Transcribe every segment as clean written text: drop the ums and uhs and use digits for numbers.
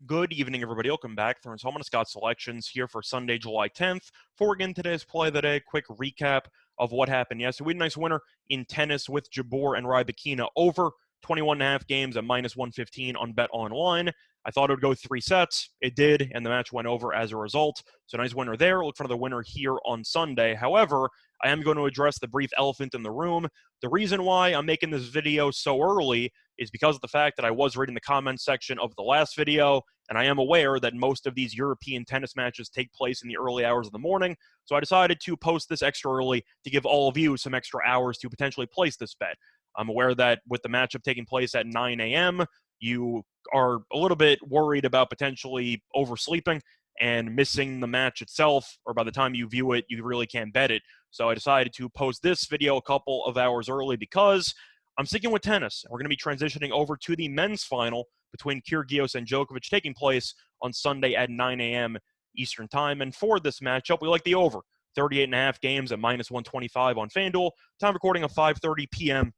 Good evening, everybody. Welcome back. Thorne's Home and Scott Selections here for Sunday, July 10th. Before we get into today's play of the day, quick recap of what happened yesterday. We had a nice winner in tennis with Jabeur and Rybakina over 21.5 games at minus 115 on Bet Online. I thought it would go 3 sets. It did, and the match went over as a result. So nice winner there. Look for another winner here on Sunday. However, I am going to address the brief elephant in the room. The reason why I'm making this video so early is because of the fact that I was reading the comments section of the last video, and I am aware that most of these European tennis matches take place in the early hours of the morning. So I decided to post this extra early to give all of you some extra hours to potentially place this bet. I'm aware that with the matchup taking place at 9 a.m., you are a little bit worried about potentially oversleeping and missing the match itself, or by the time you view it, you really can't bet it. So I decided to post this video a couple of hours early because I'm sticking with tennis. We're going to be transitioning over to the men's final between Kyrgios and Djokovic taking place on Sunday at 9 a.m. Eastern Time. And for this matchup, we like the over. 38.5 games at minus 125 on FanDuel. Time recording of 5:30 p.m.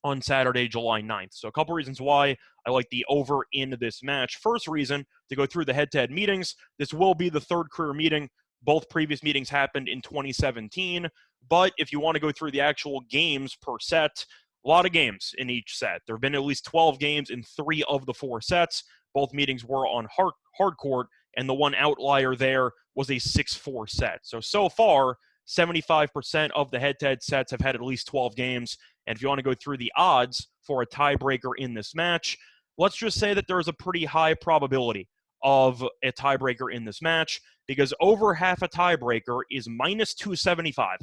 on Saturday, July 9th. So a couple reasons why I like the over in this match. First reason, to go through the head-to-head meetings. This will be the third career meeting. Both previous meetings happened in 2017. But if you want to go through the actual games per set, a lot of games in each set. There have been at least 12 games in 3 of the 4 sets. Both meetings were on hard court, and the one outlier there was a 6-4 set. So far, 75% of the head-to-head sets have had at least 12 games. And if you want to go through the odds for a tiebreaker in this match, let's just say that there is a pretty high probability of a tiebreaker in this match, because over half a tiebreaker is minus 275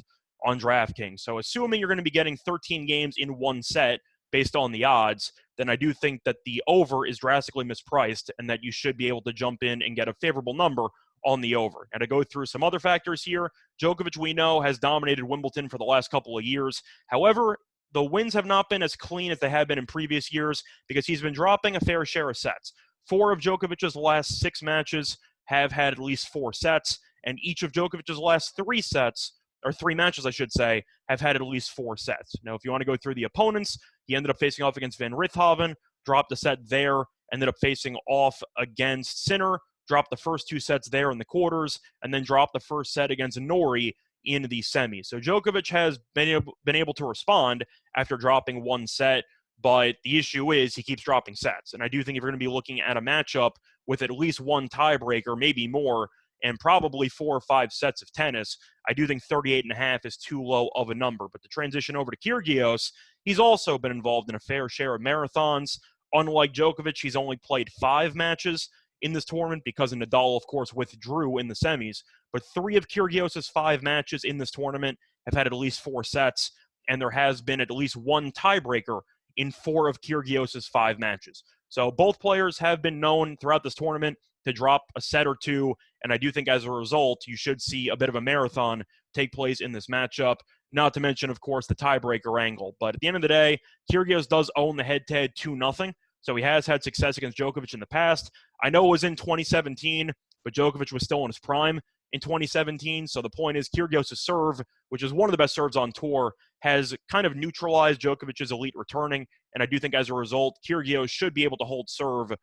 on DraftKings. So assuming you're going to be getting 13 games in one set based on the odds, then I do think that the over is drastically mispriced and that you should be able to jump in and get a favorable number on the over. And to go through some other factors here, Djokovic, we know, has dominated Wimbledon for the last couple of years. However, the wins have not been as clean as they have been in previous years because he's been dropping a fair share of sets. 4 of Djokovic's last 6 matches have had at least 4 sets, and each of Djokovic's last 3 matches, I should say, have had at least 4 sets. Now, if you want to go through the opponents, he ended up facing off against Van Rijthoven, dropped a set there, ended up facing off against Sinner, dropped the first 2 sets there in the quarters, and then dropped the first set against Norrie in the semis. So Djokovic has been able to respond after dropping 1 set, but the issue is he keeps dropping sets. And I do think if you're going to be looking at a matchup with at least 1 tiebreaker, maybe more, and probably 4 or 5 sets of tennis, I do think 38.5 is too low of a number. But the transition over to Kyrgios, he's also been involved in a fair share of marathons. Unlike Djokovic, he's only played 5 matches in this tournament because Nadal, of course, withdrew in the semis. But 3 of Kyrgios' 5 matches in this tournament have had at least 4 sets, and there has been at least 1 tiebreaker in 4 of Kyrgios' 5 matches. So both players have been known throughout this tournament to drop a set or 2, and I do think as a result, you should see a bit of a marathon take place in this matchup, not to mention, of course, the tiebreaker angle. But at the end of the day, Kyrgios does own the head-to-head 2-0, so he has had success against Djokovic in the past. I know it was in 2017, but Djokovic was still in his prime in 2017, so the point is Kyrgios' serve, which is one of the best serves on tour, has kind of neutralized Djokovic's elite returning, and I do think as a result, Kyrgios should be able to hold serve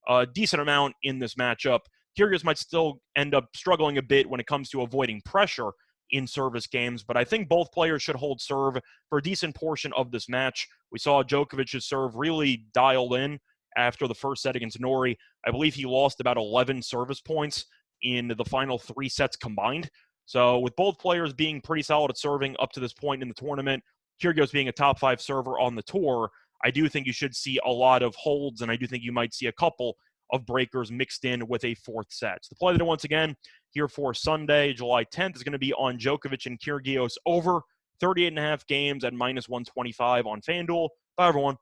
a decent amount in this matchup. Kyrgios might still end up struggling a bit when it comes to avoiding pressure in service games, but I think both players should hold serve for a decent portion of this match. We saw Djokovic's serve really dialed in after the first set against Norrie. I believe he lost about 11 service points in the final 3 sets combined. So with both players being pretty solid at serving up to this point in the tournament, Kyrgios being a top 5 server on the tour, I do think you should see a lot of holds, and I do think you might see a couple of breakers mixed in with a 4th set. So the play that once again here for Sunday, July 10th, is going to be on Djokovic and Kyrgios over 38.5 games at minus 125 on FanDuel. Bye, everyone.